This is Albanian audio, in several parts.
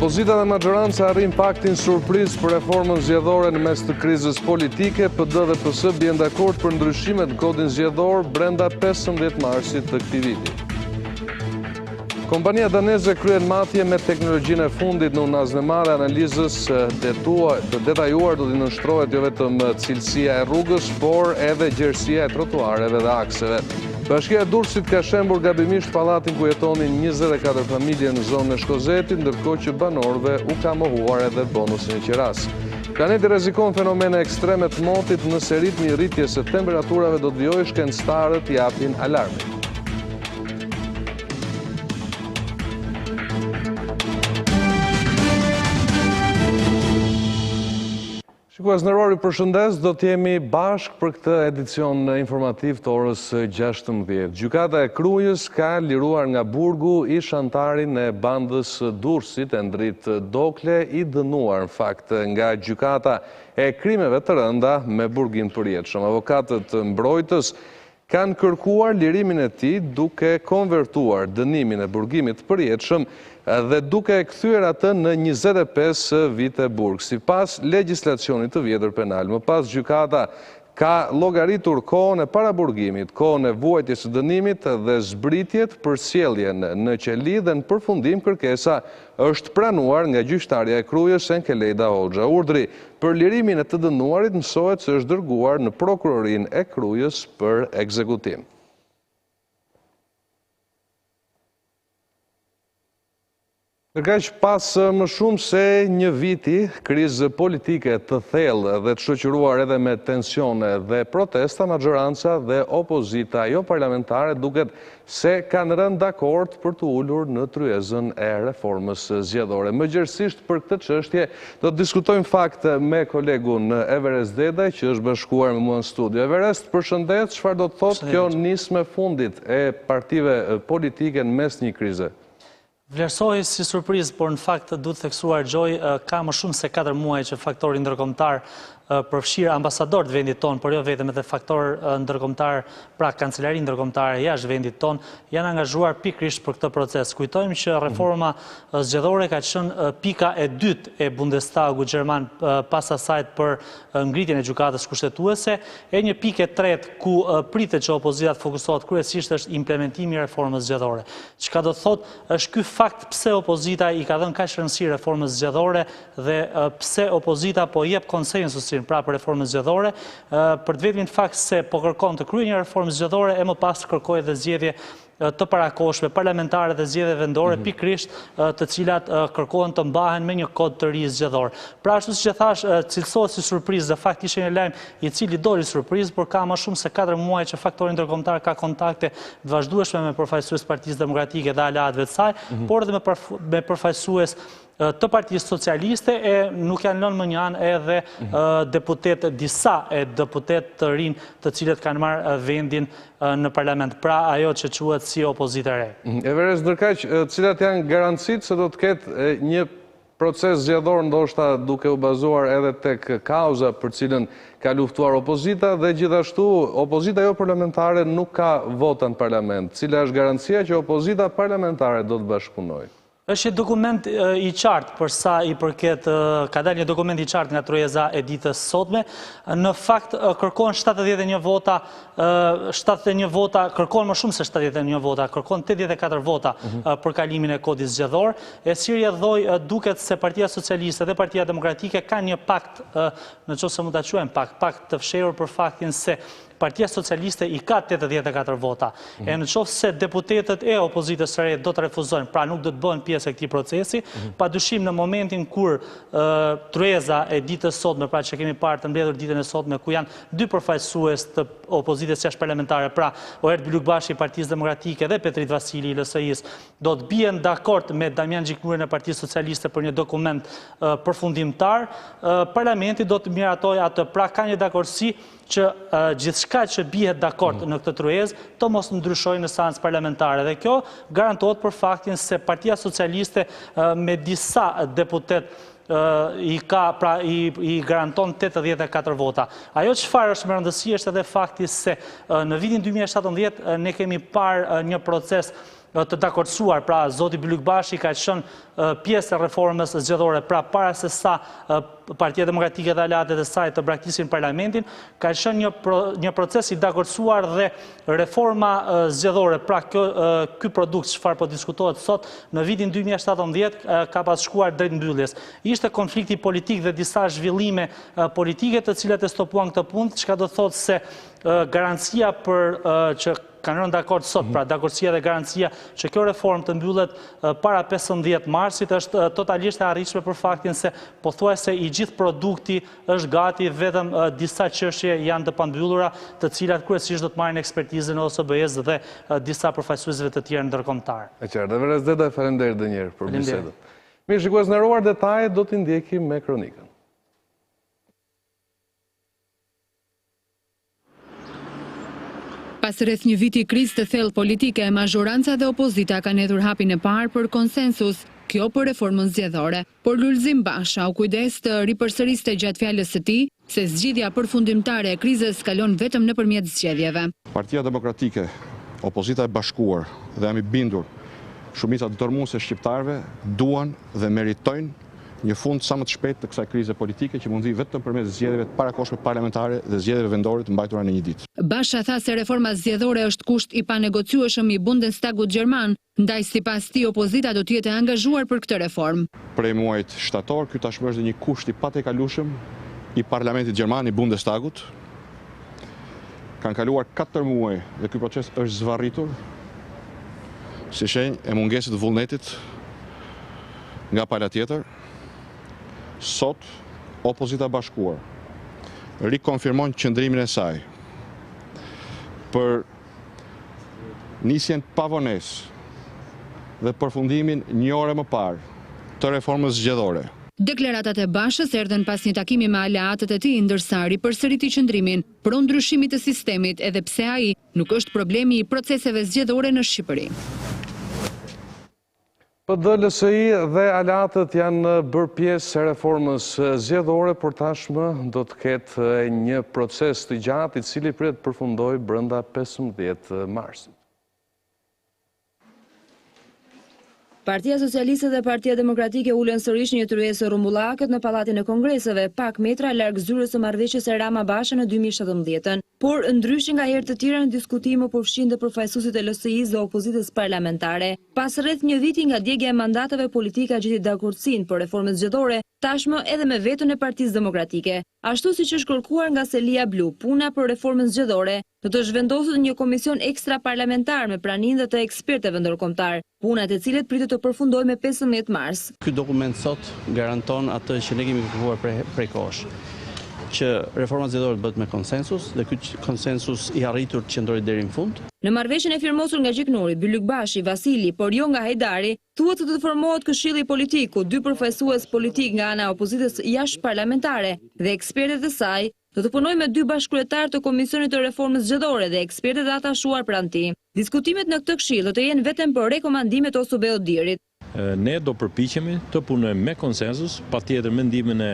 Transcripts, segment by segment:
Opozita dhe majoranca arrin paktin surprizë për reformën zgjedhore në mes të krizës politike. PD dhe PS bien dakord për ndryshimet në kodin zgjedhor brenda 15 marsit të këtij viti. Kompania daneze kryen matje me teknologjinë e fundit në unazën e madhe. Analizës të detajuar do t'i nënshtrohet jo vetëm cilësia e rrugës, por edhe gjerësia e trotuareve dhe akseve. Bashkia e Durrësit ka shembur gabimisht pallatin ku jetonin 24 familje në zonën e Shkozetit, ndërkohë që banorëve u ka mohuar edhe bonusi në qiras. Planeti rrezikon fenomene ekstreme të motit nëse ritmi i rritjes së temperaturave do të vijojë, shkencëtarët japin alarmin. Shikues nderor, përshëndes, do të jemi bashkë për këtë edicion informativ të orës 16. Gjykata e Krujës ka liruar nga burgu ish antarin e bandës Durrësit, Endrit Dokle, i dënuar në fakt nga gjykata e krimeve të rënda me burgim përjetshëm. Avokatët mbrojtës kanë kërkuar lirimin e tij duke konvertuar dënimin e burgimit përjetshëm dhe duke kthyer atë në 25 vite burg, sipas legjislacionit të vjetër penal. Më pas gjykata ka llogaritur kohën e paraburgimit, kohën e vuajtjes së dënimit dhe zbritjet për sjelljen në qeli dhe në përfundim kërkesa është pranuar nga gjyqtarja e Krujës Enkelejda Hoxha. Urdhri për lirimin e të dënuarit mësohet se është dërguar në prokurorinë e Krujës për ekzekutim. Ndërkaq pas më shumë se një viti, krizë politike të thellë dhe të shoqëruar edhe me tensione dhe protesta, majoranca dhe opozita jo parlamentare duket se kanë rënë dakord për të ulur në tryezën e reformës zgjedhore. Më gjerësisht për këtë çështje do të diskutojmë fakt me kolegun Everest Dedaj, që është bashkuar me mua në studio. Everest, përshëndet, çfarë do të thotë kjo nismë e fundit e partive politike në mes një krize? Vlerësohej si surprizë, por në fakt duhet theksuar Gjoj, ka më shumë se 4 muaj që faktori ndërkombëtar përfshirë ambasador të vendit tonë, por jo vetëm edhe faktor ndërkombëtar, pra kancelarin ndërkombëtare jashtë vendit tonë, janë angazhuar pikërisht për këtë proces. Kujtojmë që reforma zgjedhore ka qenë pika e dytë e Bundestagu gjerman pas asajt për ngritjen e gjykatës kushtetuese, e një pikë e tretë ku pritet që opozita të fokusohet kryesisht është implementimi i reformës zgjedhore. Çka do të thotë është ky fakt pse opozita i ka dhënë kaq rëndësi reformës zgjedhore dhe pse opozita po jep konsensusin pra për reformën zgjedhore, për të vetmin fakt se po kërkon të kryejë një reformë zgjedhore e më pas kërkoi edhe zgjedhje të parakohshme parlamentare dhe zgjedhje vendore, pikërisht të cilat kërkohen të mbahen me një kod të ri zgjedhor. Pra ashtu siç e thash, cilësohet si surprizë, dhe fakt ishte një lajm i cili doli surprizë, por ka më shumë se 4 muaj që faktori ndërkombëtar ka kontakte të vazhdueshme me përfaqësues Partisë Demokratike dhe aleatëve të saj, por edhe me përfaqësues të Partisë Socialiste, e nuk janë lënë më një anë edhe disa deputet të rinj të cilët kanë marrë vendin në parlament, pra ajo që quhet si opozitë e re. Everest, ndërkaq, cilat janë garancitë se do të ketë një proces zgjedhor ndoshta duke u bazuar edhe tek kauza për cilën ka luftuar opozita dhe gjithashtu opozita jo parlamentare nuk ka vota në parlament. Cila është garancia që opozita parlamentare do të bashkëpunojë? Është një dokument i qartë për sa i përket, ka dalë një dokument i qartë nga tryeza e ditës sotme. Në fakt kërkon 71 vota, 71 vota, kërkon më shumë se 71 vota, kërkon 84 vota për kalimin e kodit zgjedhor. E sirje dhoj duket se Partia Socialiste dhe Partia Demokratike kanë një pakt, në qoftë se mund ta quajmë pakt të fshehur për faktin se Partia Socialiste i ka 84 vota. E në qoftë se deputetët e opozitës së re do të refuzojnë, pra nuk do të bëhen pjesë e këtij procesi, padyshim në momentin kur tryeza e ditës sotme, pra që kemi parë të mbledhur ditën e sotme, ku janë 2 përfaqësues të opozitës jashtëparlamentare, pra Oert Bylukbashi i Partisë Demokratike dhe Petrit Vasili i LSI-s, do të bien dakord me Damian Gjiknurin e Partisë Socialiste për një dokument përfundimtar, parlamenti do të miratojë atë. Pra ka një dakordsi që gjithçka që bihet dakord në këtë tryezë të mos ndryshojë në seancë parlamentare, dhe kjo garantohet për faktin se Partia Socialiste me disa deputet i garanton 84 vota. Ajo çfarë është më rëndësishme është edhe fakti se në vitin 2017 ne kemi parë një proces të dakordsuar, pra zoti Bylykbashi ka qenë pjesë e reformës zgjedhore, pra para se sa Partia Demokratike dhe aleatet e saj të braktisin parlamentin, ka qenë një proces i dakordsuar dhe reforma zgjedhore, pra ky produkt çfarë po diskutohet sot, në vitin 2017 ka pas shkuar drejt mbylljes. Ishte konflikti politik dhe disa zhvillime politike të cilat e stopuan këtë punë, çka do thotë se garancia për që kanë rënë dakord sot, pra dakordësia dhe garancia që kjo reformë të mbyllet para 15 marsit është totalisht e arritshme për faktin se pothuajse i gjithë produkti është gati, vetëm disa çështje janë të pambyllura, të cilat kryesisht do të marrin ekspertizën e OSBE-s dhe disa përfaqësuesve të tjerë ndërkombëtar. E qartë, dhe Veres Deda, faleminderit edhe një herë për bisedën. Mirë, shikues, nderuar, detajet do t'i ndjekim me kronikën. Pas rreth një viti krizë të thellë politike, mazhoranca dhe opozita kanë hedhur hapin e parë për konsensus, kjo për reformën zgjedhore. Por Lulzim Basha u kujdes të ripërsëriste gjatë fjalës së tij se zgjidhja përfundimtare e krizës kalon vetëm nëpërmjet zgjedhjeve. Partia Demokratike, opozita e bashkuar dhe jam i bindur, shumica dërmuese e shqiptarëve duan dhe meritojnë një fund sa më të shpejtë të kësaj krize politike që mund vi vetëm përmes zgjedhjeve të parakohshme parlamentare dhe zgjedhjeve vendore të mbajtura në një ditë. Basha tha se reforma zgjedhore është kusht i panegociueshëm i Bundestagut gjerman, ndaj sipas tij opozita do të jetë e angazhuar për këtë reformë. Prej muajit shtator, ky tashmë është një kusht i patekalueshëm i Parlamentit gjerman, i Bundestagut. Kanë kaluar 4 muaj dhe ky proces është zvarritur si shenjë e mungesës të vullnetit nga pala tjetër. Sot, opozita bashkuar rikonfirmon qëndrimin e saj për nisjen pavonesë dhe përfundimin një orë më parë të reformës zgjedhore. Deklaratat e Bashës erdhen pas një takimi me aleatët e tij, ndërsa ripërsëriti qëndrimin pronë ndryshimit të sistemit, edhe pse ai nuk është problemi i proceseve zgjedhore në Shqipëri. PD-LSI dhe aleatët janë bërë pjesë e reformës zgjedhore, por tashmë do të ketë një proces të gjatë i cili pritet përfundoj brenda 15 marsit. Partia Socialiste dhe Partia Demokratike ulen sërish një tryezë rrumbullakët në Pallatin e Kongreseve, pak metra larg zyrës së marrëveshjes së Rama-Basha në 2017. Por ndryshe nga herë të tjera në diskutim u përfshin dhe përfaqësuesit e LSI-s dhe opozitës parlamentare. Pas rreth një viti nga djegja e mandateve politika gjeti dakordsinë për reformën zgjedhore, tashmë edhe me vetën e Partisë Demokratike. Ashtu siç është kërkuar nga Selia Blu, puna për reformën zgjedhore do të zhvendosur në një komision ekstraparlamentar me praninë dhe të ekspertëve ndërkombëtar, punat e cilët pritet të përfundojë me 15 mars. Ky dokument sot garanton atë që ne kemi kërkuar prej kohësh, që reforma zgjedhore bëhet me konsensus dhe ky konsensus i arritur të qëndrojë deri në fund. Në marrëveshjen e firmosur nga Gjiknuri, Bylykbashi, Vasili, por jo nga Hajdari, thuhet se do të formohet këshilli politik ku 2 përfaqësues politik nga ana e opozitës jashtëparlamentare dhe ekspertët e saj do të punojnë me 2 bashkëkryetar të Komisionit të Reformës Zgjedhore dhe ekspertët e atashuar pranë tij. Diskutimet në këtë këshill do të jenë vetëm për rekomandimet ose OSBE-dirit. Ne do përpiqemi të punojmë me konsensus, patjetër me ndihmën e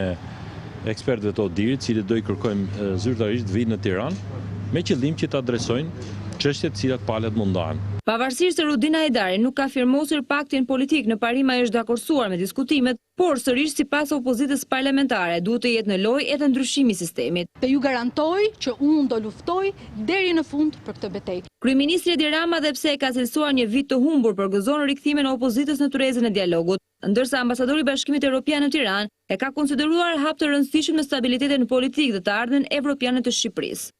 ekspertëve të OSBE-dirit, cilët do i kërkojmë zyrtarisht vinë në Tiranë, me qëllim që të adresojnë çështjet të cilat palët mundohen. Pavarësisht se Rudina Hajdari nuk ka firmosur paktin politik, në parim ai është dakordsuar me diskutimet, por sërish sipas opozitës parlamentare duhet të jetë në lojë edhe ndryshimi i sistemit. Të ju garantoj që unë do luftoj deri në fund për këtë betejë. Kryeministri Edi Rama dhe pse e ka cilësuar një vit të humbur për gëzon rikthimin e opozitës në tryezën e dialogut, ndërsa ambasadori i Bashkimit Evropian në Tiranë e ka konsideruar hap të rëndësishëm në stabilitetin politik dhe të ardhmen evropiane të Shqipërisë.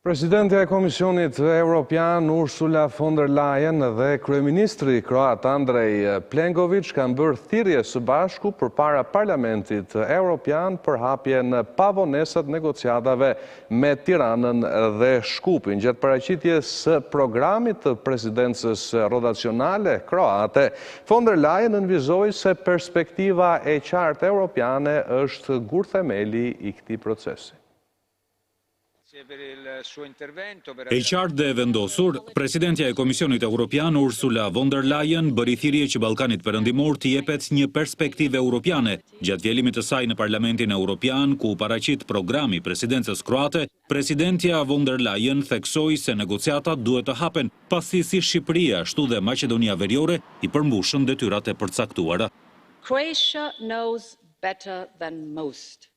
Presidentja e Komisionit Evropian Ursula von der Leyen dhe kryeministri kroat Andrej Plenković kanë bërë thirrje së bashku përpara Parlamentit Evropian për hapjen pavonesat negociatave me Tiranën dhe Shkupin. Gjatë paraqitjes së programit të presidencës rotacionale kroate, von der Leyen nënvizoi se perspektiva e qartë evropiane është gurthemeli i këtij procesi. E qartë dhe vendosur, presidentja e Komisionit Evropian Ursula von der Leyen bëri thirrje që Ballkanit Perëndimor t'i jepet një perspektivë europiane. Gjatë fjalimit të saj në Parlamentin Evropian, ku paraqit programi presidencës kroate, presidentja von der Leyen theksoi se negociatat duhet të hapen, pasi si Shqipëria ashtu dhe Maqedonia Veriore i përmbushën detyrat e përcaktuara. Croatia knows better than most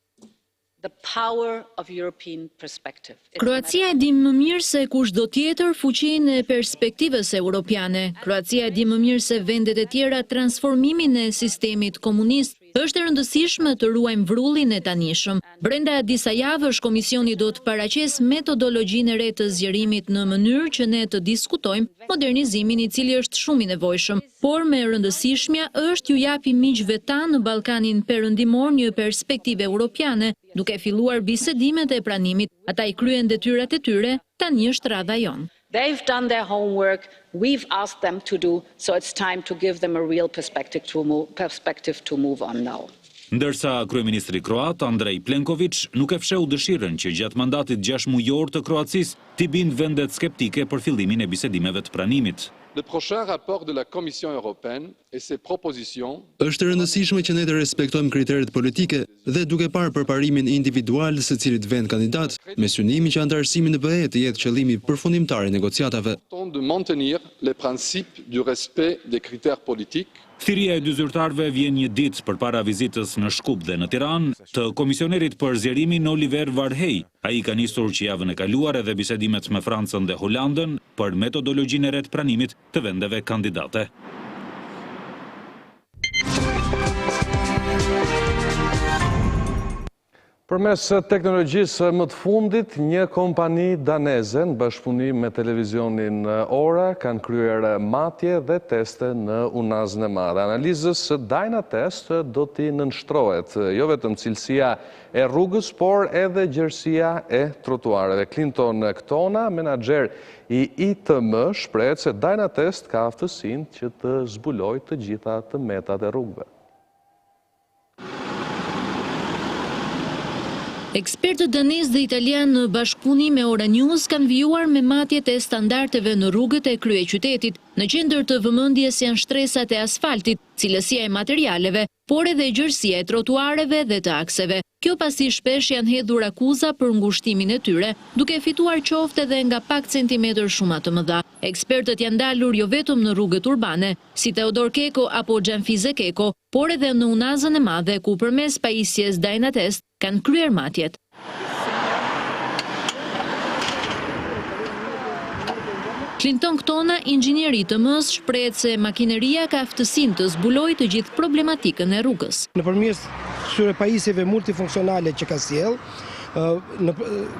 the power of European perspective. Kroacia e di më mirë se kushdo tjetër fuqinë e perspektivës europiane. Kroacia e di më mirë se vendet e tjera transformimin e sistemit komunist. Është e rëndësishme të ruajmë vrullin e tanishëm. Brenda disa javësh Komisioni do të paraqes metodologjinë e re të zgjerimit në mënyrë që ne të diskutojmë modernizimin i cili është shumë i nevojshëm, por me rëndësishmja është ju japi miqve tanë në Ballkanin Perëndimor një perspektivë europiane, duke filluar bisedimet e pranimit. Ata i kryen detyrat e tyre, tani është radha jonë. They've done their homework, we've asked them to do, so it's time to give them a real perspective to move on now. Ndërsa kryeministri kroat Andrej Plenković nuk e fsheu dëshirën që gjatë mandatit 6 mujor të Kroacisë t'i bindë vendet skeptike për fillimin e bisedimeve të pranimit. Le prochain rapport de la Commission européenne et ses propositions. Është e rëndësishme që ne të respektojmë kriteret politike dhe duke parë përparimin individual së cilit vend kandidat, me synimin që antarësimi në BE të jetë qëllimi përfundimtar i negociatave. De maintenir les principes du respect des critères politiques. Thirrja e dy zyrtarëve vjen një ditë përpara vizitës në Shkup dhe në Tiranë të komisionerit për zgjerimin Oliver Varhej. Ai ka nisur që javën e kaluar edhe bisedimet me Francën dhe Holandën për metodologjinë e re të pranimit të vendeve kandidate. Përmes teknologjisë më të fundit, një kompani daneze në bashkëpunim me televizionin Ora kanë kryer matje dhe teste në Unazën e Madhe. Analizës Dynatest do t'i nënshtrohet jo vetëm cilësia e rrugës, por edhe gjerësia e trotuareve. Clinton Ktona, menaxher i ITM, shprehet se Dynatest ka aftësinë që të zbulojë të gjitha të metat e rrugëve. Ekspertët danez dhe italian në bashkëpunim me Ora News kanë vijuar me matjet e standardeve në rrugët e kryeqytetit. Në qendër të vëmendjes janë shtresat e asfaltit, cilësia e materialeve, por edhe gjerësia e trotuareve dhe të akseve. Kjo pasi shpesh janë hedhur akuza për ngushtimin e tyre, duke fituar qoftë edhe nga pak centimetër shumë të mëdha. Ekspertët janë dalur jo vetëm në rrugët urbane, si Teodor Keko apo Xhanfize Keko, por edhe në Unazën e Madhe, ku përmes pajisjes Dynatest kanë kryer matjet. Clinton Ktona, inxhinieri i ITM-s, shprehet se makineria ka aftësinë të zbulojë të gjithë problematikën e rrugës. Nëpërmjet këtyre pajisjeve multifunksionale që ka sjell,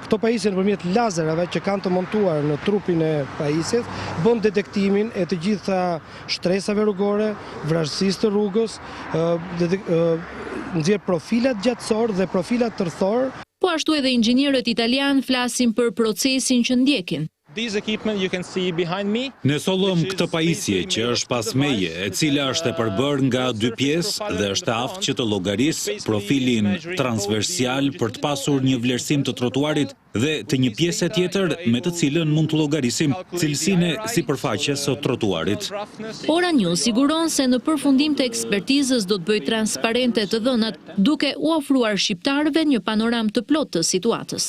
këto pajisje nëpërmjet lazerave që kanë të montuar në trupin e pajisjes, bën detektimin e të gjitha shtresave rrugore, vrazhësisë të rrugës, nxjerr profilat gjatësor dhe profilat tërthor. Po ashtu edhe inxhinierët italian flasin për procesin që ndjekin. Ne sollëm këtë pajisje që është pas meje, e cila është e përbërë nga 2 pjesë dhe është aftë që të llogarisë profilin transversial për të pasur një vlerësim të trotuarit dhe të një pjesë tjetër me të cilën mund të llogarisim cilësinë e sipërfaqes së trotuarit. Ora News siguron se në përfundim të ekspertizës do të bëjë transparente të dhënat, duke u ofruar shqiptarëve një panoram të plotë të situatës.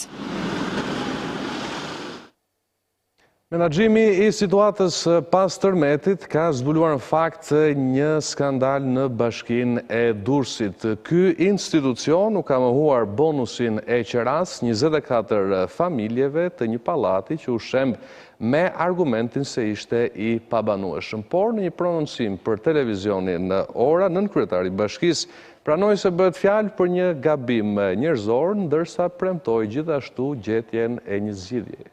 Menaxhimi i situatës pas tërmetit ka zbuluar në fakt një skandal në Bashkinë e Durrësit. Ky institucion nuk ka mohuar bonusin e qeras 24 familjeve të një pallati që u shemb me argumentin se ishte i pabanueshëm. Por në një prononcim për televizionin Ora, nënkryetari i bashkisë pranoi se bëhet fjalë për një gabim njerëzor, ndërsa premtoi gjithashtu gjetjen e një zgjidhjeje.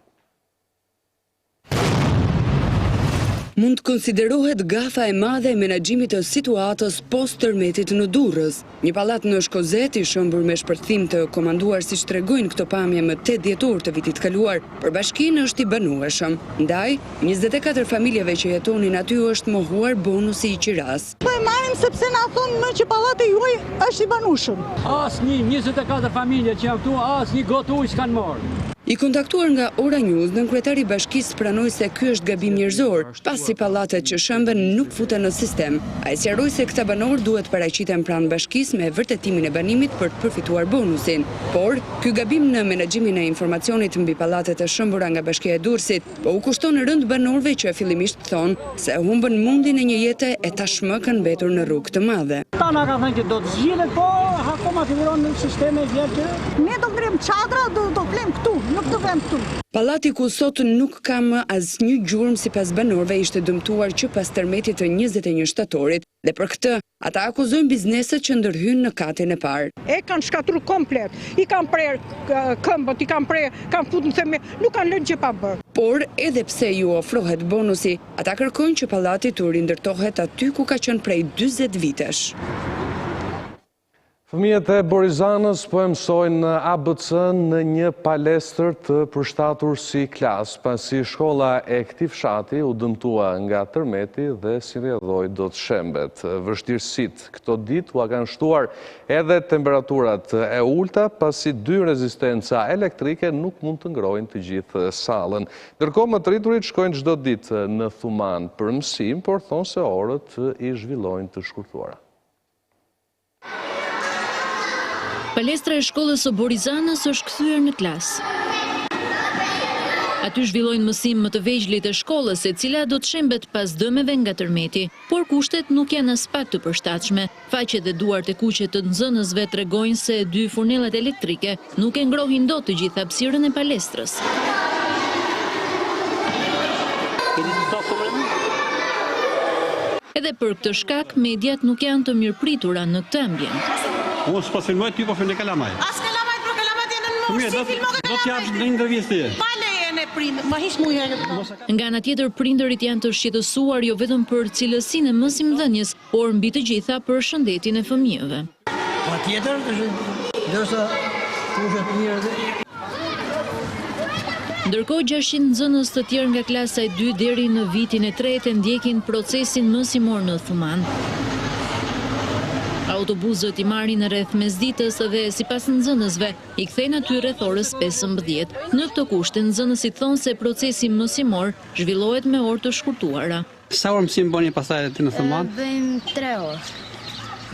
Mund të konsiderohet gafa e madhe e menaxhimit të situatës post tërmetit në Durrës. Një pallat në Shkozet i shëmbur me shpërthim të komanduar siç tregojnë këto pamje më 8 dhjetor të vitit kaluar, për bashkinë është i banueshëm. Ndaj, 24 familjeve që jetonin aty është mohuar bonusi i qiras. Po e marrim sepse na thonë më që pallati juaj është i banueshëm. Asnjë 24 familje që janë këtu, asnjë gotë ujë s'kan marrë. I kontaktuar nga Ora News, nënkryetari i bashkisë pranoi se ky është gabim njerëzor, pasi pallatet që shëmben nuk futen në sistem. Ai sqaroi se këta banor duhet paraqiten pranë bashkisë me vërtetimin e banimit për të përfituar bonusin. Por ky gabim në menaxhimin e informacionit mbi pallatet e shëmbura nga Bashkia e Durrësit po u kushton rënd banorëve që fillimisht thonë se humbën mundin e një jete e tashmë kanë mbetur në rrugë të madhe. Ta na ka thënë që do të zgjidhet, po akoma figuron në sisteme vjetë. Ne do ngrim çadra, do flem këtu, nuk do vëm këtu. Pallati ku sot nuk ka më asnjë gjurmë sipas banorëve ishte dëmtuar që pas tërmetit të 21 shtatorit dhe për këtë ata akuzojnë bizneset që ndërhyjnë në katin e parë. E kanë shkatruar komplet, i kanë prerë këmbët, i kanë futur në themë, nuk kanë lënë gjë pa bërë. Por edhe pse ju ofrohet bonusi, ata kërkojnë që pallati të rindërtohet aty ku ka qenë prej 40 vitesh. Fëmijët e Borizanës po mësojnë ABC në një palestër të përshtatur si klas, pasi shkolla e këtij fshati u dëmtua nga tërmeti dhe si rrjedhoi do të shembet. Vështirësitë këto ditë u kanë shtuar edhe temperaturat e ulta, pasi 2 rezistenca elektrike nuk mund të ngrojnë të gjithë sallën. Ndërkohë më të rriturit shkojnë çdo ditë në Thuman për mësim, por thonë se orët i zhvillojnë të shkurtuara. Palestra e shkollës së Borizanës është kthyer në klasë. Aty zhvillojnë mësim më të vegjëlit e shkollës, e cila do të shembet pas dëmeve nga tërmeti, por kushtet nuk janë as pak të përshtatshme. Faqet e duart e kuqe të nxënësve tregojnë se 2 furnellat elektrike nuk e ngrohin dot të gjithë hapësirën e palestrës. Edhe për këtë shkak, mediat nuk janë të mirëpritura në këtë ambient. Unë s'po filmoj, ty po filmoj kalamaj. As kalamaj, për kalamat janë në mos, si filmo do t'japsh në intervistë. Pa lejen e prind, ma hiç mu herë. Nga ana tjetër, prindërit janë të shqetësuar jo vetëm për cilësinë e mësimdhënies, por mbi të gjitha për shëndetin e fëmijëve. Patjetër, ndërsa kushtet mirë. Ndërkohë 600 nxënës të tjerë nga klasa e 2 deri në vitin e 3 ndjekin procesin mësimor në Thuman. Autobusët i marrin rreth mesditës dhe sipas nxënësve i kthejnë aty rreth orës 15. Në këto kushte nxënësit thonë se procesi mësimor zhvillohet me orë të shkurtuara. Sa orë mësim bëni pastaj aty në Thuman? Bëjmë 3 orë.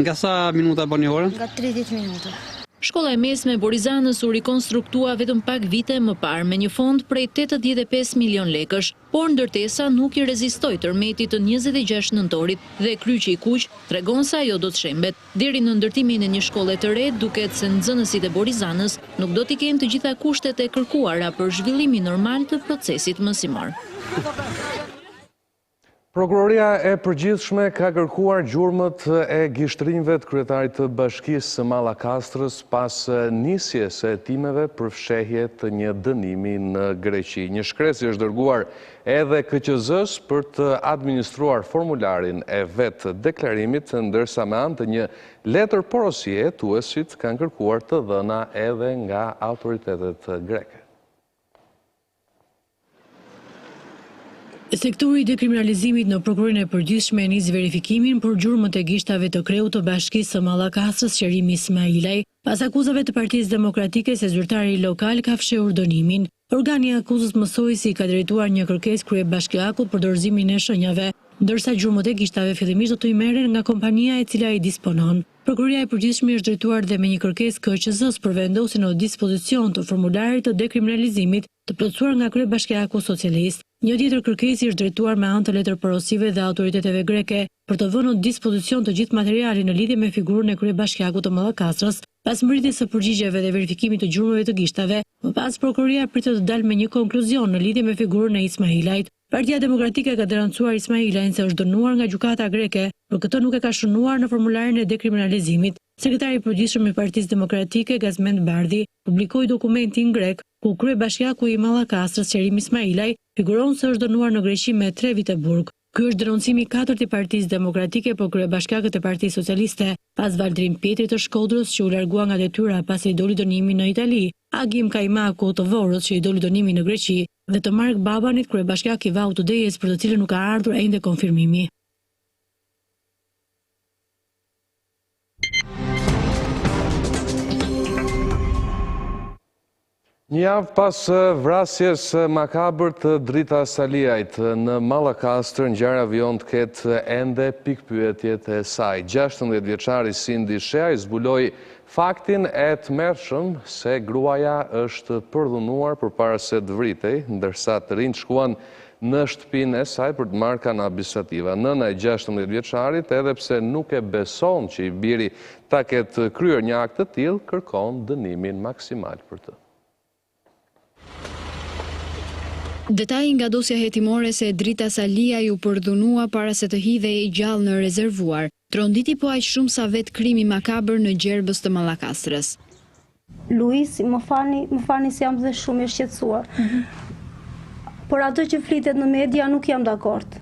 Nga sa minuta bëni orën? Nga 30 minuta. Shkolla e mesme e Borizanës u rikonstruktua vetëm pak vite më parë me një fond prej 85 milion lekësh, por ndërtesa nuk i rezistoi tërmetit të 26 nëntorit dhe kryqi i kuq tregon se ajo do të shembet. Deri në ndërtimin e një shkolle të re, duket se nxënësit e Borizanës nuk do t'i kenë të gjitha kushtet e kërkuara për zhvillimin normal të procesit mësimor. Prokuroria e përgjithshme ka kërkuar gjurmët e gishtrinjve të kryetarit të bashkisë së Mallakastrës pas nisjes së hetimeve për fshehje të një dënimi në Greqi. Një shkresë është dërguar edhe KQZ-s për të administruar formularin e vetë deklarimit, ndërsa me anë të një letër porosie hetuesit kanë kërkuar të dhëna edhe nga autoritetet greke. Sektori i dekriminalizimit në prokurorinë e përgjithshme nisi verifikimin për gjurmët e gishtave të kreut të bashkisë së Mallakastrës Qerimi Ismailaj, pas akuzave të Partisë Demokratike se zyrtari lokal ka fshehur dënimin. Organi i akuzës mësoi se i ka drejtuar një kërkesë kryebashkiakut për dorëzimin e shenjave, ndërsa gjurmët e gishtave fillimisht do të i merren nga kompania e cila i disponon. Prokuroria e përgjithshme është drejtuar dhe me një kërkesë KQZ-s për vendosjen në dispozicion të formularit të dekriminalizimit të plotësuar nga kryebashkiaku socialist. Një tjetër kërkesë është drejtuar me anë të letër porosive dhe autoriteteve greke për të vënë në dispozicion të gjithë materialin në lidhje me figurën e kryebashkiakut të Mallakastrës, pas mbërritjes së përgjigjeve dhe verifikimit të gjurmëve të gishtave. Më pas prokuroria pritet të dalë me një konkluzion në lidhje me figurën e Ismailajt. Partia Demokratike ka denoncuar Ismailajin se është dënuar nga gjykata greke, por këtë nuk e ka shënuar në formularin e dekriminalizimit. Sekretari i përgjithshëm i Partisë Demokratike, Gazmend Bardhi, publikoi dokumentin grek ku kryebashkiaku i Mallakastrës Qerimi Ismailaj figuron se është dënuar në Greqi me 3 vite burg. Ky është denoncimi i 4 i Partisë Demokratike për kryebashkiakët e Partisë Socialiste, pas Valdrin Pietrit të Shkodrës që u largua nga detyra pasi i doli dënimi në Itali, Agim Kaimaku të Vorrës që i doli dënimi në Greqi dhe të Mark Babanit, kryebashkiak i Vau të Dejes, për të cilën nuk ka ardhur ende konfirmimi. Një javë pas vrasjes makabër të Drita Saliajt në Mallakastër, ngjarja vion të ketë ende pikpyetjet e saj. 16 vjeçari Sindi Sheaj zbuloi faktin e tmerrshëm se gruaja është përdhunuar përpara se të vritej, ndërsa të rinjt shkuan në shtëpinë e saj për të marrë kanabis sativa. Nëna e 16 vjeçarit, edhe pse nuk e beson që i biri ta ketë kryer një akt të tillë, kërkon dënimin maksimal për të. Detaj nga dosja hetimore se Drita Saliaj u përdhunua para se të hidhej i gjallë në rezervuar, tronditi po aq shumë sa vetë krimi makabër në Gjerbës të Mallakastrës. Luis, më falni se jam dhe shumë e shqetësuar. Por ato që flitet në media nuk jam dakord.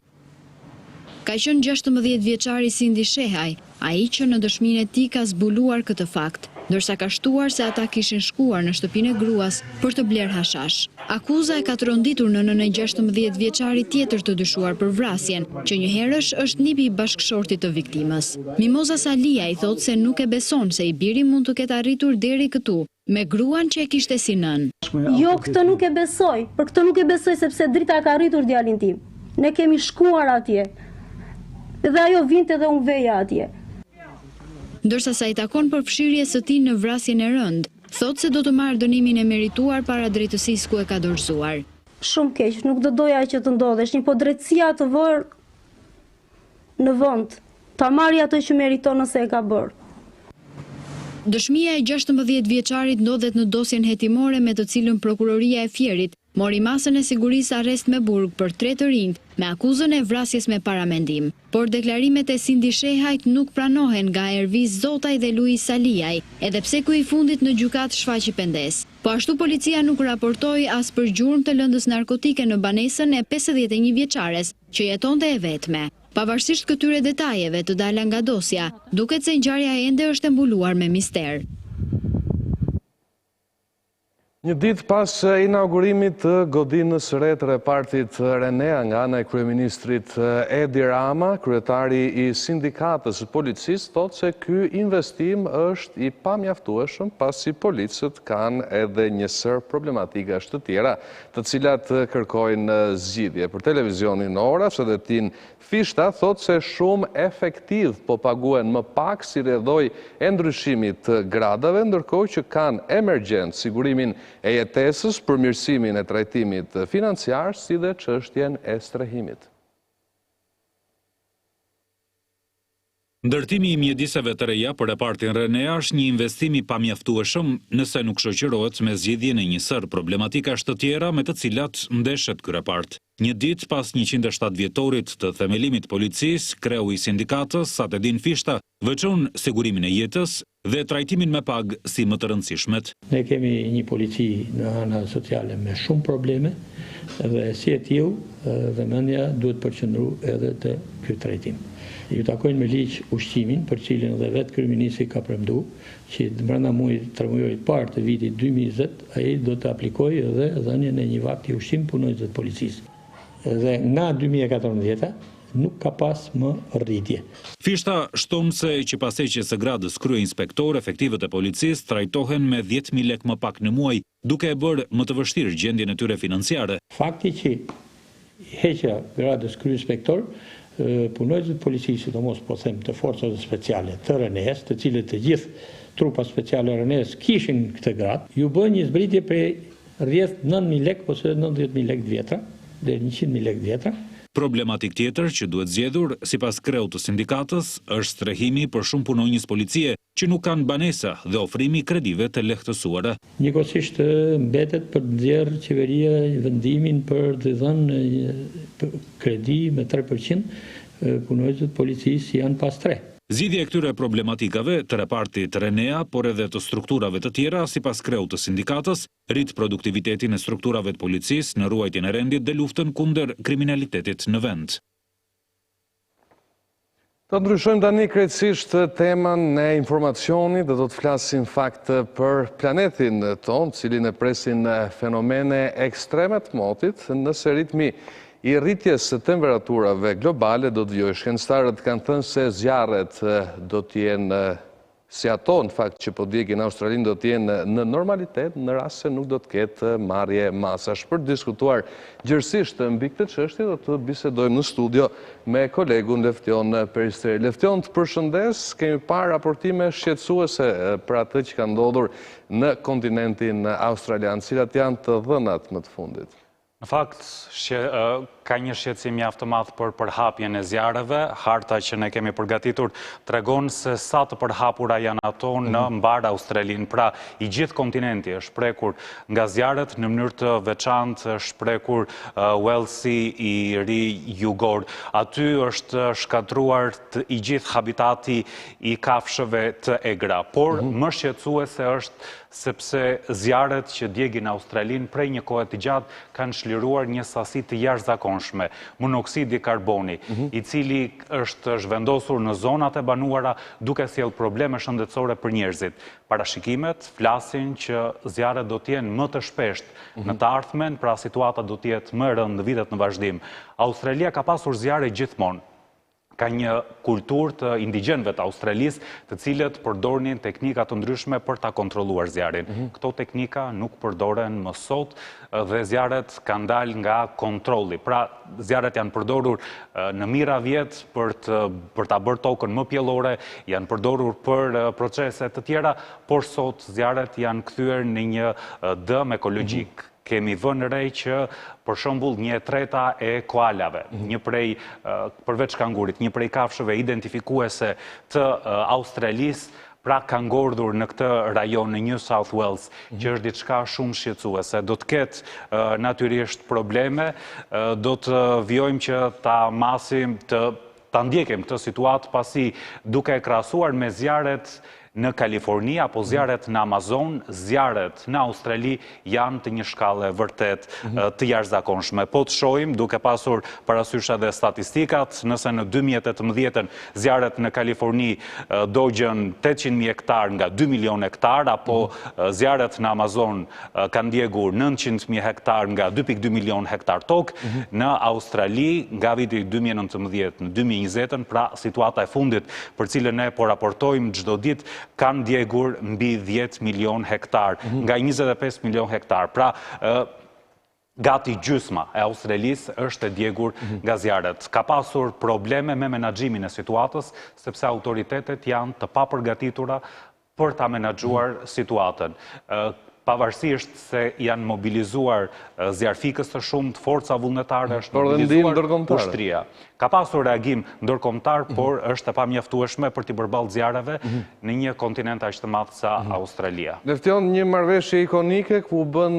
Ka qenë 16 vjeçari Sindi Sheaj, ai që në dëshminë e tij ka zbuluar këtë fakt, ndërsa ka shtuar se ata kishin shkuar në shtëpinë e gruas për të bler hashash. Akuza e ka tronditur nënën e 16 vjeçari tjetër të dyshuar për vrasjen, që një herësh është nipi i bashkëshortit të viktimës. Mimoza Saliaj thotë se nuk e beson se i biri mund të ketë arritur deri këtu, me gruan që e kishte si nën. Jo, këtë nuk e besoj, për këtë nuk e besoj sepse Drita ka arritur djalin tim. Ne kemi shkuar atje, dhe ajo vinte dhe unë veja atje. Ndërsa sa i takon përfshirjes së tij në vrasjen e rënd, thotë se do të marrë dënimin e merituar para drejtësisë ku e ka dorëzuar. Shumë keq, nuk do doja që të ndodhesh, po drejtësia të vërë në vend, ta marrë ato që meriton nëse e ka bërë. Dëshmia e 16 vjeçarit ndodhet në dosjen hetimore me të cilën prokuroria e Fierit mori masën e sigurisë arrest me burg për 3 të rinjt me akuzën e vrasjes me paramendim. Por deklarimet e Sindi Shehajt nuk pranohen nga Erviz Zotaj dhe Luis Saliaj, edhe pse ku i fundit në gjykat shfaqi pendes. Po ashtu policia nuk raportoi as për gjurmë të lëndës narkotike në banesën e 51 vjeçares, që jetonte e vetme. Pavarësisht këtyre detajeve të dala nga dosja, duket se ngjarja ende është e mbuluar me mister. Një ditë pas inaugurimit të godinës së re të repartit Renea nga ana e kryeministrit Edi Rama, kryetari i sindikatës së policisë thotë se ky investim është i pamjaftueshëm pasi policët kanë edhe një sër problematikash të tjera, të cilat kërkojnë zgjidhje. Për televizionin Ora, Sedetin Fishta thotë se shumë efektiv po paguen më pak si rrjedhoj e ndryshimit të gradave, ndërkohë që kanë emergjent sigurimin e jetesës, përmirësimin e trajtimit financiar, si dhe çështjen e strehimit. Ndërtimi i mjediseve të reja për repartin Renea është një investim i pamjaftueshëm nëse nuk shoqërohet me zgjidhjen e një sër problematikash të tjera me të cilat ndeshet ky repart. Një ditë pas 107 vjetorit të themelimit policisë, kreu i sindikatës, Sedetin Fishta, veçon sigurimin e jetës dhe trajtimin me pagë si më të rëndësishmet. Ne kemi një polici në ana sociale me shumë probleme dhe si e tillë vëmendja duhet përqendru edhe te ky trajtim. Ju takojnë me ligj ushqimin, për cilin dhe vetë kryeministri ka premtuar që brenda muajit 3 muajit parë të vitit 2020 ai do të aplikojë edhe dhënien e një vakti ushqim punonjësve të policisë. Dhe nga 2014 nuk ka pas më rritje. Fishta shton se që pas heqjes së gradës kryeinspektor, efektivet e policisë trajtohen me 10.000 lekë më pak në muaj, duke e bërë më të vështirë gjendjen e tyre financiare. Fakti që heqja gradës kryeinspektor, punonjësit të policisë, sidomos po them të forcave speciale të Renes, të cilët të gjithë trupa speciale Renes kishin këtë gradë, ju bën një zbritje prej rreth 9.000 lekë ose 90.000 lekë vjetra deri 100.000 lekë vjetra. Problematik tjetër që duhet zgjedhur sipas kreut të sindikatës është strehimi për shumë punonjës policie që nuk kanë banesa dhe ofrimi kredive të lehtësuara. Njëkohësisht mbetet për të nxjerrë qeveria vendimin për të dhënë kredi me 3%, punonjësit policisë janë pas 3. Zgjidhja e këtyre problematikave të repartit Renea, por edhe të strukturave të tjera, sipas kreut të sindikatës, rrit produktivitetin e strukturave të policisë në ruajtjen e rendit dhe luftën kundër kriminalitetit në vend. Të ndryshojmë tani krejtësisht temën e informacionit dhe do të flasim fakt për planetin tonë, cilin e presin fenomene ekstreme të motit, nëse ritmi i rritjes së temperaturave globale do të vijojë. Shkencëtarët kanë thënë se zjarret do të jenë si ato në fakt që po djegin Australinë do t'jenë në normalitet në rast se nuk do t'ketë marrje masash. Për të diskutuar gjërësisht mbi këtë çështje do të bisedojmë në studio me kolegun Leftion Peristeri. Leftion, të përshëndes, kemi parë raportime shqetësuese për atë që ka ndodhur në kontinentin australian. Cilat janë të dhënat më të fundit? Në fakt, ka një shqetësim mjaft të madh për përhapjen e zjarreve. Harta që ne kemi përgatitur tregon se sa të përhapura janë ato në mbar Australinë. Pra, i gjithë kontinenti është prekur nga zjarret, në mënyrë të veçantë është prekur Walesi i ri jugor. Aty është shkatruar i gjithë habitati i kafshëve të egra. Por më shqetësuese është sepse zjarret që djegin Australinë prej një kohe të gjatë kanë shliruar një sasi të jashtëzakonshme, monoksidi karboni, i cili është zhvendosur në zonat e banuara duke sjellë probleme shëndetësore për njerëzit. Parashikimet flasin që zjarret do të jenë më të shpeshtë në të ardhmen, pra situata do të jetë më e rëndë në vitet në vazhdim. Australia ka pasur zjarre gjithmonë. Ka një kulturë të indigjenëve të Australisë, të cilët përdornin teknika të ndryshme për ta kontrolluar zjarrin. Këto teknika nuk përdoren më sot dhe zjarret kanë dalë nga kontrolli. Pra, zjarret janë përdorur në mijëra vjet për ta bërë tokën më pjellore, janë përdorur për procese të tjera, por sot zjarret janë kthyer në një dëm ekologjik. Kemi vënë re që, për shembull, 1/3 e koalave, përveç kangurit, një prej kafshëve identifikuese të Australisë, pra ka ngordhur në këtë rajon në New South Wales, që është diçka shumë shqetësuese. Do të ketë natyrisht probleme, do të vjojmë që ta masim, ta ndjekim këtë situatë pasi duke e krahasuar me zjarret në Kaliforni apo zjarret në Amazon, zjarret në Australi janë të një shkallë vërtet të jashtëzakonshme. Po të shohim, duke pasur parasysh edhe statistikat, nëse në 2018 zjarret në Kaliforni dogjën 800.000 hektar nga 2 milion hektar, apo zjarret në Amazon kanë ndjegur 900.000 hektar nga 2.2 milion hektar tokë, në Australi nga viti 2019 në 2020, pra situata e fundit për cilën ne po raportojmë çdo ditë, kanë ndjegur mbi 10 milion hektar, nga 25 milion hektar. Pra, gati gjysma e Australisë është e djegur nga zjarret. Ka pasur probleme me menaxhimin e situatës, sepse autoritetet janë të papërgatitura për ta menaxhuar situatën. Pavarësisht se janë mobilizuar zjarfikës të shumtë, forca vullnetare, është mobilizuar ushtria. Ka pasur reagim ndërkombëtar, por është e pamjaftueshme për t'i përballë zjarreve në një kontinent aq të madh sa Australia. Leftion, një marrëveshje ikonike ku bën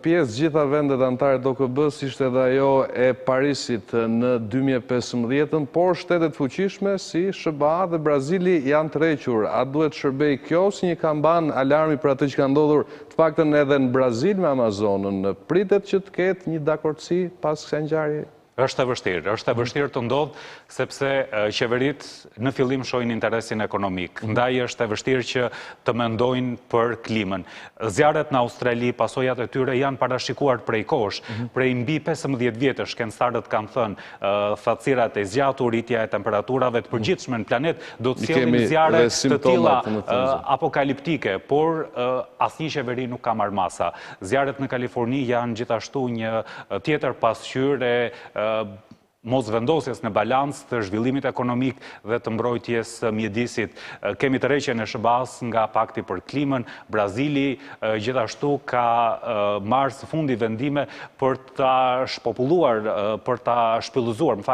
pjesë gjitha vendet anëtare të OKB-s, ishte edhe ajo e Parisit në 2015, por shtetet fuqishme si SBA dhe Brazili janë tërhequr. A duhet shërbej kjo si një kamban alarmi për atë që ka ndodhur të paktën edhe në Brazil me Amazonën? Pritet që të ketë një dakordsi pas kësaj ngjarje? Është e vështirë të ndodhë, sepse qeverit në fillim shohin interesin ekonomik. Ndaj është e vështirë që të mendojnë për klimën. Zjarret në Australi, pasojat e tyre janë parashikuar prej kosh, prej mbi 15 vjetësh, shkencëtarët kanë thënë, thatësirat e zgjatur, rritja e temperaturave të përgjithshme në planet, do të sjellin zjarre të tilla apokaliptike, por asnjë qeveri nuk ka marrë masa. Zjarret në Kaliforni janë gjithashtu një tjetër pasqyrë mosvendosjes në balancë të zhvillimit ekonomik dhe të mbrojtjes mjedisit. Kemi tërheqjen e SBA-s nga pakti për klimën. Brazili gjithashtu ka marrë së fundi vendime për ta shpopulluar, për ta shpëllëzuar,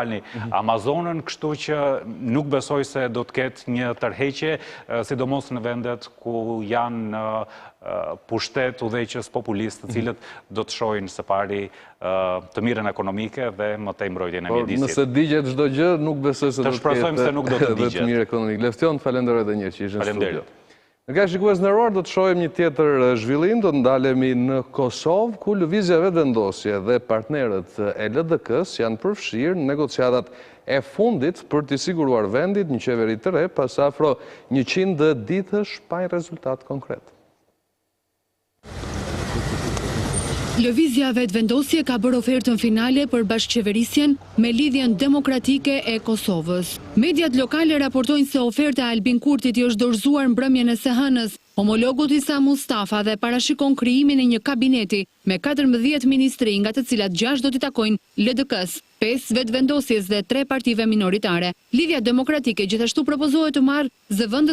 Amazonën, kështu që nuk besoj se do të ketë një tërheqje, sidomos në vendet ku janë pushtet udhëheqës populistë, të cilët do të shohin së pari të mirën ekonomike dhe më tej mbrojtjen e mjedisit. Nëse digjet çdo gjë, nuk besoj se do të ketë se nuk do të digjet. Të mirë ekonomik. Leftion, falenderoj edhe një herë që ishe në studio. Nga shikues nderuar, do të shohim një tjetër zhvillim, do të ndalemi në Kosovë, ku lëvizja vetëvendosje dhe partnerët e LDK-s janë përfshirë në negociatat e fundit për t'i siguruar vendit një qeveri të re pas afro 100 ditësh pa një rezultat konkret. Lëvizja vetëvendosje ka bërë ofertën finale për bashkëqeverisjen me lidhjen demokratike e Kosovës. Mediat lokale raportojnë se oferta e Albin Kurtit i është dorëzuar mbrëmjen e së hënës. Homologut Isa Mustafa dhe parashikon krijimin e një kabineti me 14 ministri, nga të cilat 6 do t'i takojnë LDK-s, 5 vetëvendosjes dhe 3 partive minoritare. Lidhja demokratike gjithashtu propozohet të marrë zëvendës